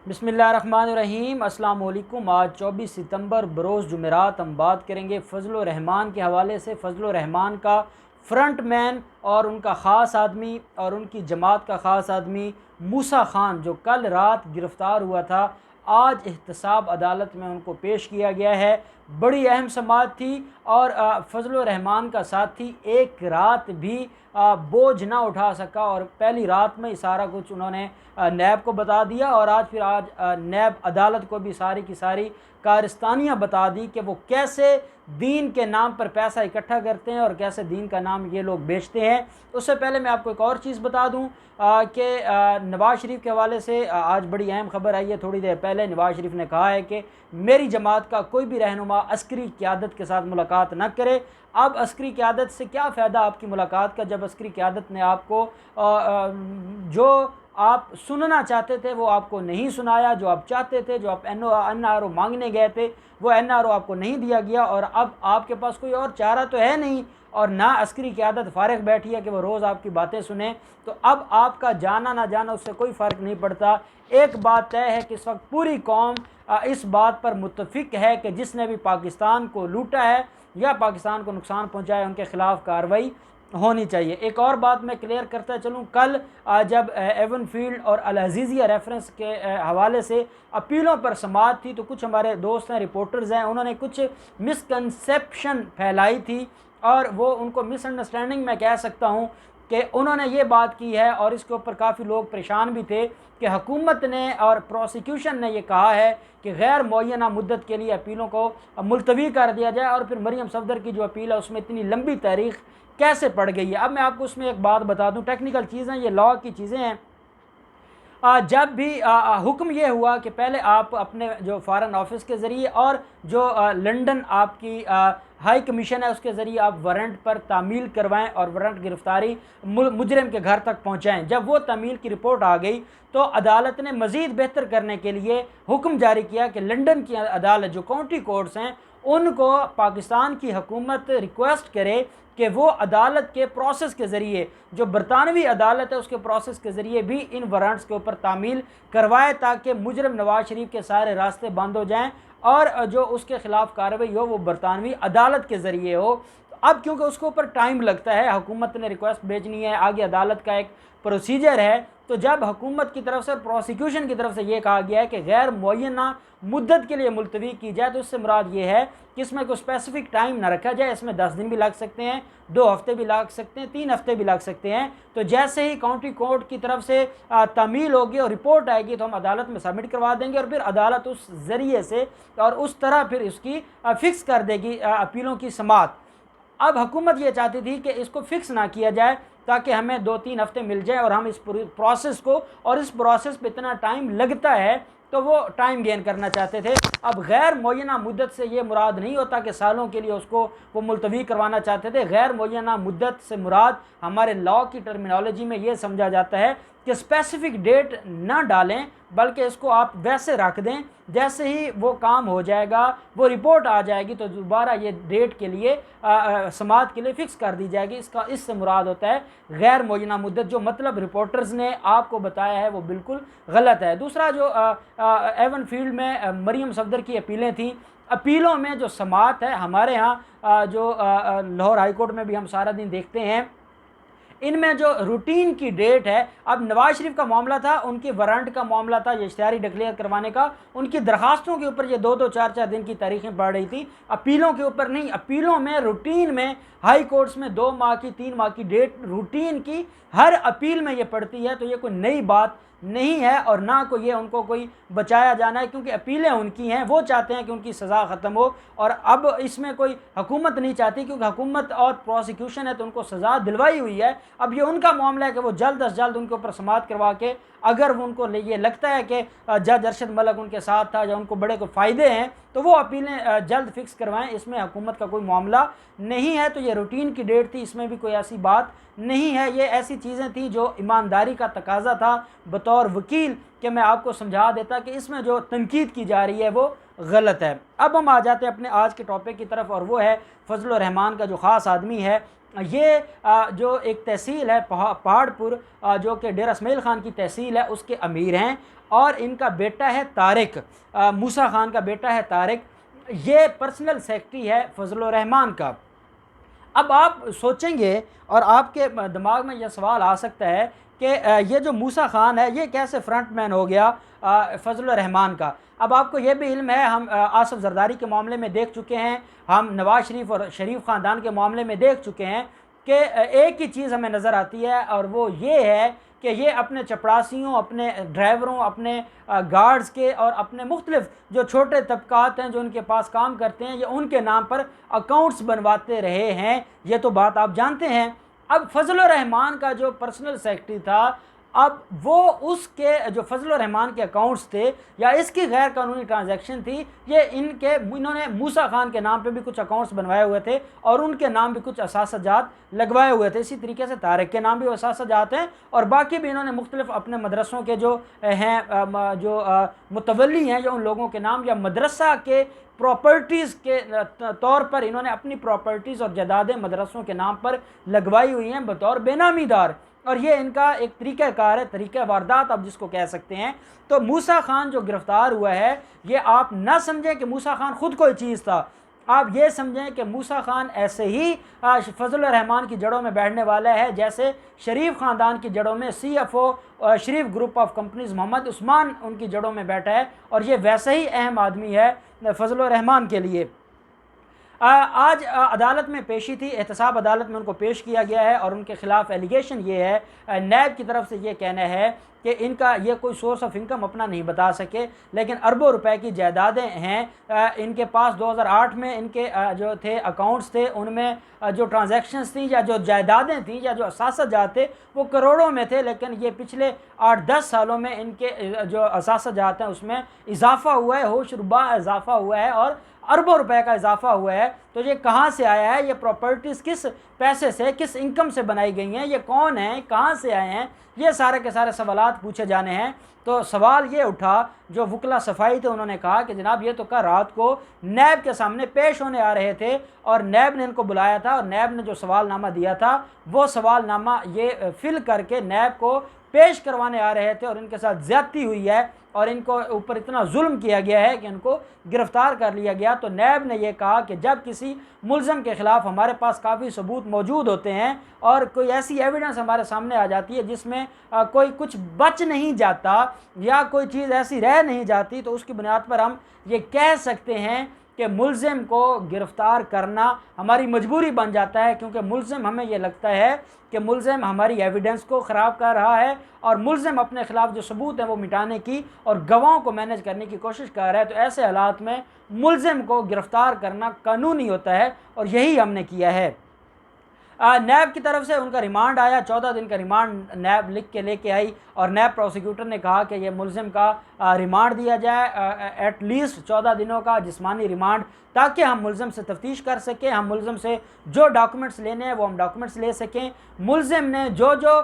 बिस्मिल्लाहिर्रहमानिर्रहीम। अस्सलाम वालेकुम। आज 24 सितंबर बरोज़ जुमेरात हम बात करेंगे फ़ज़ल रहमान के हवाले से। फ़ज़ल रहमान का फ्रंट मैन और उनका ख़ास आदमी और उनकी जमात का ख़ास आदमी मूसा ख़ान, जो कल रात गिरफ़्तार हुआ था, आज एहतसाब अदालत में उनको पेश किया गया है। बड़ी अहम समाअत थी और फ़ज़ल रहमान का साथी एक रात भी बोझ ना उठा सका और पहली रात में ही सारा कुछ उन्होंने नैब को बता दिया और आज नैब अदालत को भी सारी की सारी कारस्तानियाँ बता दी कि वो कैसे दीन के नाम पर पैसा इकट्ठा करते हैं और कैसे दीन का नाम ये लोग बेचते हैं। उससे पहले मैं आपको एक और चीज़ बता दूं कि नवाज़ शरीफ के हवाले से आज बड़ी अहम खबर आई है। थोड़ी देर पहले नवाज़ शरीफ ने कहा है कि मेरी जमात का कोई भी रहनुमा अस्करी क़यादत के साथ मुलाकात न करे। अब अस्करी क़यादत से क्या फ़ायदा आपकी मुलाकात का, जब अस्करी क़यादत ने आपको जो आप सुनना चाहते थे वो आपको नहीं सुनाया, जो आप चाहते थे, जो आप NRO मांगने गए थे वो NRO आपको नहीं दिया गया और अब आपके पास कोई और चारा तो है नहीं और ना अस्करी क़यादत फारिग बैठी है कि वो रोज़ आपकी बातें सुने। तो अब आपका जाना ना जाना उससे कोई फ़र्क नहीं पड़ता। एक बात तय है कि इस वक्त पूरी कौम इस बात पर मुत्तफ़िक है कि जिसने भी पाकिस्तान को लूटा है या पाकिस्तान को नुकसान पहुँचाया उनके ख़िलाफ़ कार्रवाई होनी चाहिए। एक और बात मैं क्लियर करता चलूँ, कल जब एवन फील्ड और अल अज़ीज़िया रेफरेंस के हवाले से अपीलों पर समाअत थी तो कुछ हमारे दोस्त हैं, रिपोर्टर्स हैं, उन्होंने कुछ मिसकंसेप्शन फैलाई थी और वो उनको मिसअंडरस्टैंडिंग मैं कह सकता हूँ कि उन्होंने ये बात की है और इसके ऊपर काफ़ी लोग परेशान भी थे कि हुकूमत ने और प्रोसिक्यूशन ने ये कहा है कि गैर मुअय्यना मुद्दत के लिए अपीलों को मुलतवी कर दिया जाए और फिर मरीम सफदर की जो अपील है उसमें इतनी लंबी तारीख कैसे पड़ गई है। अब मैं आपको उसमें एक बात बता दूं, टेक्निकल चीज़ें, ये लॉ की चीज़ें हैं। जब भी हुक्म ये हुआ कि पहले आप अपने जो फ़ॉरेन ऑफिस के ज़रिए और जो लंदन आपकी हाई कमीशन है उसके ज़रिए आप वारंट पर तामील करवाएं और वारंट गिरफ़्तारी मुजरिम के घर तक पहुंचाएं। जब वो तामील की रिपोर्ट आ गई तो अदालत ने मज़ीद बेहतर करने के लिए हुक्म जारी किया कि लंदन की अदालत, जो काउंटी कोर्ट्स हैं, उनको पाकिस्तान की हुकूमत रिक्वेस्ट करे कि वो अदालत के प्रोसेस के ज़रिए, जो बरतानवी अदालत है उसके प्रोसेस के ज़रिए भी इन वारंट्स के ऊपर तामील करवाए ताकि मुजरिम नवाज़ शरीफ के सारे रास्ते बंद हो जाएं और जो उसके ख़िलाफ़ कार्रवाई हो वो बरतानवी अदालत के ज़रिए हो। अब क्योंकि उसके ऊपर टाइम लगता है, हुकूमत ने रिक्वेस्ट भेजनी है, आगे अदालत का एक प्रोसीजर है, तो जब हुकूमत की तरफ से, प्रोसिक्यूशन की तरफ से ये कहा गया है कि गैर मुअय्यना मुद्दत के लिए मुलतवी की जाए, तो इससे मुराद ये है कि इसमें कोई स्पेसिफिक टाइम ना रखा जाए। इसमें 10 दिन भी लग सकते हैं, 2 हफ्ते भी लग सकते हैं, 3 हफ्ते भी लग सकते हैं। तो जैसे ही काउंटी कोर्ट की तरफ से तामील होगी और रिपोर्ट आएगी तो हम अदालत में सबमिट करवा देंगे और फिर अदालत उस ज़रिए से और उस तरह फिर इसकी फ़िक्स कर देगी अपीलों की समाअत। अब हुकूमत ये चाहती थी कि इसको फ़िक्स ना किया जाए ताकि हमें 2-3 हफ्ते मिल जाए और हम इस पूरी प्रोसेस को, और इस प्रोसेस पे इतना टाइम लगता है तो वो टाइम गेन करना चाहते थे। अब गैर मुअय्यना मुद्दत से ये मुराद नहीं होता कि सालों के लिए उसको वो मुलतवी करवाना चाहते थे। गैर मुअय्यना मुद्दत से मुराद हमारे लॉ की टर्मिनोलॉजी में ये समझा जाता है कि स्पेसिफिक डेट ना डालें बल्कि इसको आप वैसे रख दें, जैसे ही वो काम हो जाएगा, वो रिपोर्ट आ जाएगी तो दोबारा ये डेट के लिए समाअत के लिए फ़िक्स कर दी जाएगी। इससे मुराद होता है गैर मुअय्यना मुद्दत। जो मतलब रिपोर्टर्स ने आपको बताया है वो बिल्कुल गलत है। दूसरा, जो एवन फील्ड में मरीम सफदर की अपीलें थीं, अपीलों में जो समाअत है हमारे यहाँ जो लाहौर हाई कोर्ट में भी हम सारा दिन देखते हैं, इनमें जो रूटीन की डेट है, अब नवाज शरीफ का मामला था, उनकी वारंट का मामला था, ये इश्तिहारी डिक्लेयर करवाने का, उनकी दरखास्तों के ऊपर ये 2-2, 4-4 दिन की तारीखें बढ़ रही थी, अपीलों के ऊपर नहीं। अपीलों में रूटीन में हाई कोर्ट्स में 2 माह की, 3 माह की डेट रूटीन की हर अपील में ये पड़ती है। तो ये कोई नई बात नहीं है और ना को ये उनको कोई बचाया जाना है, क्योंकि अपीलें उनकी हैं, वो चाहते हैं कि उनकी सज़ा ख़त्म हो और अब इसमें कोई हुकूमत नहीं चाहती, क्योंकि हुकूमत और प्रोसिक्यूशन है तो उनको सज़ा दिलवाई हुई है। अब ये उनका मामला है कि वो जल्द अज जल्द उनके ऊपर समाअत करवा के, अगर उनको ये लगता है कि जज अरशद मलिक उनके साथ था या उनको बड़े को फ़ायदे हैं तो वो अपीलें जल्द फिक्स करवाएं। इसमें हुकूमत का कोई मामला नहीं है। तो ये रूटीन की डेट थी, इसमें भी कोई ऐसी बात नहीं है। ये ऐसी चीज़ें थी जो ईमानदारी का तकाजा था बतौर वकील कि मैं आपको समझा देता कि इसमें जो तनकीद की जा रही है वो गलत है। अब हम आ जाते हैं अपने आज के टॉपिक की तरफ और वो है फ़ज़ल रहमान का जो ख़ास आदमी है। ये जो एक तहसील है पहाड़पुर, जो कि डेरा इस्माइल ख़ान की तहसील है, उसके अमीर हैं और इनका बेटा है तारिक, मूसा खान का बेटा है तारिक। ये पर्सनल सेक्रेटरी है फजलुर रहमान का। अब आप सोचेंगे और आपके दिमाग में यह सवाल आ सकता है कि ये जो मूसा खान है ये कैसे फ्रंट मैन हो गया फजलुर रहमान का। अब आपको ये भी इल्म है, हम आसिफ जरदारी के मामले में देख चुके हैं, हम नवाज शरीफ और शरीफ ख़ानदान के मामले में देख चुके हैं कि एक ही चीज़ हमें नज़र आती है और वो ये है कि ये अपने चपरासियों, अपने ड्राइवरों, अपने गार्ड्स के और अपने मुख्तलिफ जो छोटे तबकात हैं जो उनके पास काम करते हैं, ये उनके नाम पर अकाउंट्स बनवाते रहे हैं। ये तो बात आप जानते हैं। अब फजलुर रहमान का जो पर्सनल सेक्रेटरी था, अब वो उसके जो फजलुर रहमान के अकाउंट्स थे या इसकी गैर कानूनी ट्रांजैक्शन थी, ये इन्होंने मूसा खान के नाम पे भी कुछ अकाउंट्स बनवाए हुए थे और उनके नाम भी कुछ असासजात लगवाए हुए थे। इसी तरीके से तारिक के नाम भी असासजात हैं और बाकी भी इन्होंने मुख्तलिफ अपने मदरसों के जो हैं जो मुतवल्ली हैं, जो उन लोगों के नाम या मदरसा के प्रॉपर्टीज़ के तौर पर इन्होंने अपनी प्रॉपर्टीज़ और जायदादें मदरसों के नाम पर लगवाई हुई हैं बतौर बेनामीदार। और ये इनका एक तरीक़ाकार है, तरीक़ा वारदात आप जिसको कह सकते हैं। तो मूसा खान जो गिरफ़्तार हुआ है, ये आप ना समझें कि मूसा खान ख़ुद कोई चीज़ था, आप ये समझें कि मूसा खान ऐसे ही फजलुर रहमान की जड़ों में बैठने वाला है जैसे शरीफ ख़ानदान की जड़ों में CFO Sharif group of companies Mohammad Usman उनकी जड़ों में बैठा है, और ये वैसे ही अहम आदमी है फजलुर रहमान के लिए। आज अदालत में पेशी थी, एहतसाब अदालत में उनको पेश किया गया है और उनके ख़िलाफ़ एलिगेशन ये है, नैब की तरफ से ये कहना है कि इनका ये कोई सोर्स ऑफ इनकम अपना नहीं बता सके, लेकिन अरबों रुपए की जायदादें हैं इनके पास। 2008 में इनके जो थे अकाउंट्स थे, उनमें जो ट्रांजैक्शंस थी या जो जायदादें थी या जो असासजात थे वो करोड़ों में थे, लेकिन ये पिछले 8-10 सालों में इनके जो असासजात हैं उसमें इजाफ़ा हुआ है, होशरुबा इजाफ़ा हुआ है और अरबों रुपए का इजाफा हुआ है। तो ये कहाँ से आया है, ये प्रॉपर्टीज़ किस पैसे से, किस इनकम से बनाई गई हैं, ये कौन है, कहाँ से आए हैं, ये सारे के सारे सवालात पूछे जाने हैं। तो सवाल ये उठा, जो वकला सफाई थे उन्होंने कहा कि जनाब ये तो कल रात को नैब के सामने पेश होने आ रहे थे और नैब ने इनको बुलाया था और नैब ने जो सवालनामा दिया था वो सवालनामा ये फिल करके नैब को पेश करवाने आ रहे थे और इनके साथ ज़्यादती हुई है और इनको ऊपर इतना जुल्म किया गया है कि इनको गिरफ़्तार कर लिया गया। तो नैब ने यह कहा कि जब किसी मुल्ज़म के ख़िलाफ़ हमारे पास काफ़ी सबूत मौजूद होते हैं और कोई ऐसी एविडेंस हमारे सामने आ जाती है जिसमें कोई कुछ बच नहीं जाता या कोई चीज़ ऐसी रह नहीं जाती, तो उसकी बुनियाद पर हम ये कह सकते हैं कि मुल्ज़िम को गिरफ़्तार करना हमारी मजबूरी बन जाता है, क्योंकि मुल्ज़िम, हमें यह लगता है कि मुल्ज़िम हमारी एविडेंस को ख़राब कर रहा है और मुल्ज़िम अपने ख़िलाफ़ जो सबूत है वो मिटाने की और गवाहों को मैनेज करने की कोशिश कर रहा है। तो ऐसे हालात में मुल्ज़िम को गिरफ़्तार करना कानूनी होता है और यही हमने किया है। नैब की तरफ से उनका रिमांड आया, 14 दिन का रिमांड नैब लिख के लेके आई और नैब प्रोसिक्यूटर ने कहा कि ये मुल्ज़िम का रिमांड दिया जाए, एटलीस्ट 14 दिनों का जिस्मानी रिमांड, ताकि हम मुल्ज़िम से तफ्तीश कर सकें, हम मुल्ज़िम से जो डॉक्यूमेंट्स लेने हैं वो हम डॉक्यूमेंट्स ले सकें। मुल्ज़िम ने जो जो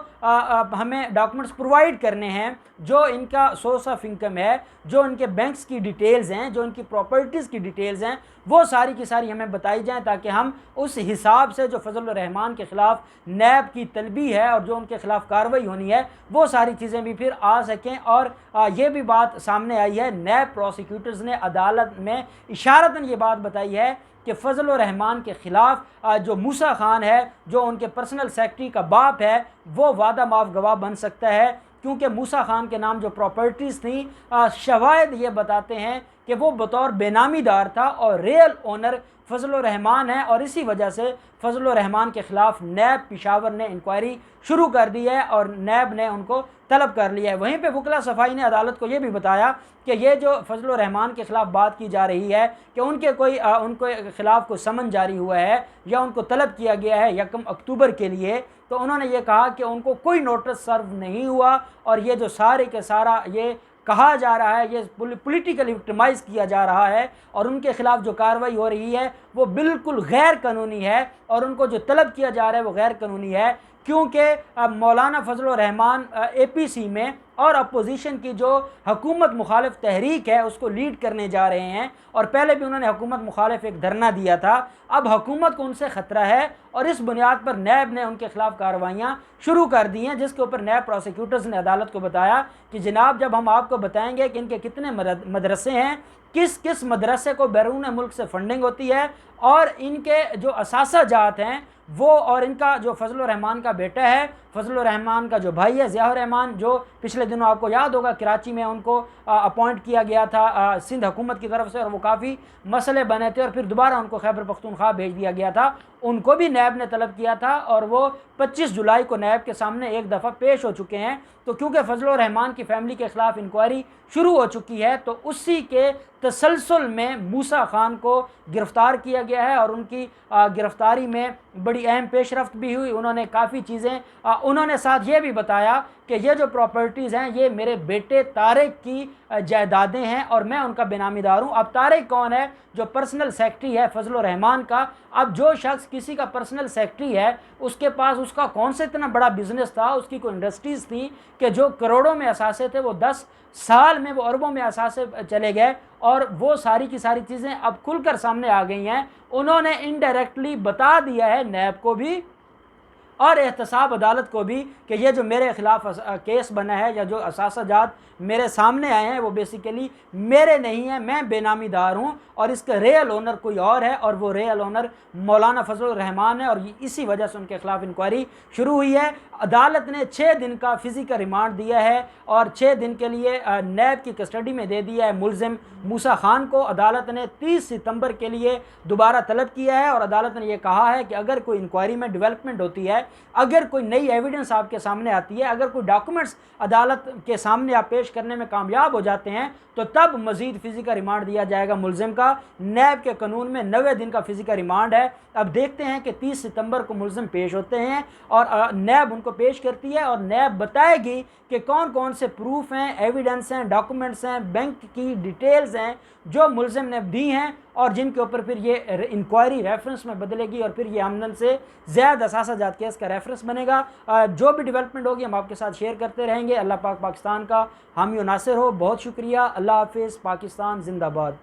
हमें डॉक्यूमेंट्स प्रोवाइड करने हैं, जो इनका सोर्स ऑफ इनकम है, जो इनके बैंक्स की डिटेल्स हैं, जो इनकी प्रॉपर्टीज़ की डिटेल्स हैं, वो सारी की सारी हमें बताई जाएँ, ताकि हम उस हिसाब से जो फजलुर रहमान के ख़िलाफ़ नैब की तलबी है और जो उनके ख़िलाफ़ कार्रवाई होनी है वो सारी चीज़ें भी फिर आ सकें। और ये भी बात सामने आई है, नैब प्रोसिक्यूटर्स ने अदालत में इशारतन ये बात बताई है कि फजलुर रहमान के ख़िलाफ़ जो मूसा खान है, जो उनके पर्सनल सेक्रेटरी का बाप है, वो वादा माफ गवाह बन सकता है, क्योंकि मूसा खान के नाम जो प्रॉपर्टीज़ थी, शवाहिद ये बताते हैं कि वो बतौर बेनामीदार था और रियल ओनर फजलुर रहमान है। और इसी वजह से फजलुर रहमान के ख़िलाफ़ नैब पेशावर ने इंक्वायरी शुरू कर दी है और नैब ने उनको तलब कर लिया है। वहीं पे वकला सफाई ने अदालत को ये भी बताया कि ये जो फजलुर रहमान के ख़िलाफ़ बात की जा रही है कि उनके ख़िलाफ़ कोई समन जारी हुआ है या उनको तलब किया गया है 1 अक्टूबर के लिए, तो उन्होंने ये कहा कि उनको कोई नोटिस सर्व नहीं हुआ और ये जो सारे के सारा ये कहा जा रहा है, ये पॉलिटिकली विक्टिमाइज़ किया जा रहा है और उनके ख़िलाफ़ जो कार्रवाई हो रही है वो बिल्कुल गैर कानूनी है और उनको जो तलब किया जा रहा है वो गैर कानूनी है, क्योंकि मौलाना फजलुर रहमान APC में और अपोजिशन की जो हुकूमत मुखालिफ तहरीक है उसको लीड करने जा रहे हैं। और पहले भी उन्होंने हुकूमत मुखालिफ एक धरना दिया था। अब हुकूमत को उनसे ख़तरा है और इस बुनियाद पर नैब ने उनके खिलाफ कार्रवाइयाँ शुरू कर दी हैं, जिसके ऊपर नैब प्रोसिक्यूटर्स ने अदालत को बताया कि जनाब, जब हम आपको बताएंगे कि इनके कितने मदरसे हैं, किस किस मदरसे को बैरून मुल्क से फंडिंग होती है, और इनके जो असासाजात हैं वो, और इनका जो फजलुर रहमान का बेटा है, फजलुर रहमान का जो भाई है ज़ियाउर रहमान, जो पिछले दिनों आपको याद होगा कराची में उनको अपॉइंट किया गया था सिंध हुकूमत की तरफ से, और वो काफ़ी मसले बने थे और फिर दोबारा उनको खैबर पख्तूनख्वा भेज दिया गया था। उनको भी नैब ने तलब किया था और वो 25 जुलाई को नैब के सामने एक दफ़ा पेश हो चुके हैं। तो क्योंकि फजलुर रहमान की फ़ैमिली के ख़िलाफ़ इंक्वायरी शुरू हो चुकी है, तो उसी के तसलसल में मूसा खान को गिरफ़्तार किया गया है और उनकी गिरफ़्तारी में बड़ी अहम पेशरफ्त भी हुई। उन्होंने काफ़ी चीज़ें उन्होंने साथ ये भी बताया कि ये जो प्रॉपर्टीज़ हैं ये मेरे बेटे तारिक की जायदादें हैं और मैं उनका बेनामीदार हूँ। अब तारिक कौन है? जो पर्सनल सेक्रेटरी है फजलुर रहमान का। अब जो शख्स किसी का पर्सनल सेक्रेटरी है, उसके पास उसका कौन सा इतना बड़ा बिजनेस था, उसकी कोई इंडस्ट्रीज़ थी कि जो करोड़ों में असासे थे वो 10 साल में वो अरबों में असासे चले गए, और वो सारी की सारी चीज़ें अब खुलकर सामने आ गई हैं। उन्होंने इनडायरेक्टली बता दिया है नैब को भी और एहतसाब अदालत को भी कि ये जो मेरे ख़िलाफ़ केस बना है या जो असासाजात मेरे सामने आए हैं वो बेसिकली मेरे नहीं हैं, मैं बेनामीदार हूँ और इसका रियल ओनर कोई और है, और वो रियल ओनर मौलाना फजलुर रहमान है, और इसी वजह से उनके ख़िलाफ़ इंक्वायरी शुरू हुई है। अदालत ने 6 दिन का फ़िज़िकल रिमांड दिया है और 6 दिन के लिए नैब की कस्टडी में दे दिया है मुलजिम मूसा खान को। अदालत ने 30 सितंबर के लिए दोबारा तलब किया है और अदालत ने यह कहा है कि अगर कोई इंक्वायरी में डेवलपमेंट होती है, अगर कोई नई एविडेंस आपके सामने आती है, अगर कोई डॉक्यूमेंट्स अदालत के सामने आप पेश करने में कामयाब हो जाते हैं, तो तब मज़ीद फ़िज़िकल रिमांड दिया जाएगा मुलजिम का। नैब के कानून में 90 दिन का फ़िज़िकल रिमांड है। अब देखते हैं कि 30 सितंबर को मुलजिम पेश होते हैं और नैब उनको पेश करती है और नैब बताएगी कि कौन कौन से प्रूफ हैं, एविडेंस हैं, डॉक्यूमेंट्स हैं, बैंक की डिटेल्स हैं जो मुलजिम ने दी हैं और जिनके ऊपर फिर ये इंक्वायरी रेफरेंस में बदलेगी और फिर ये आमदन से ज़्यादा असासाजात केस का रेफरेंस बनेगा। जो भी डेवलपमेंट होगी हम आपके साथ शेयर करते रहेंगे। अल्लाह पाक पाकिस्तान का हामी और नासिर हो। बहुत शुक्रिया। अल्लाह हाफिज़। पाकिस्तान जिंदाबाद।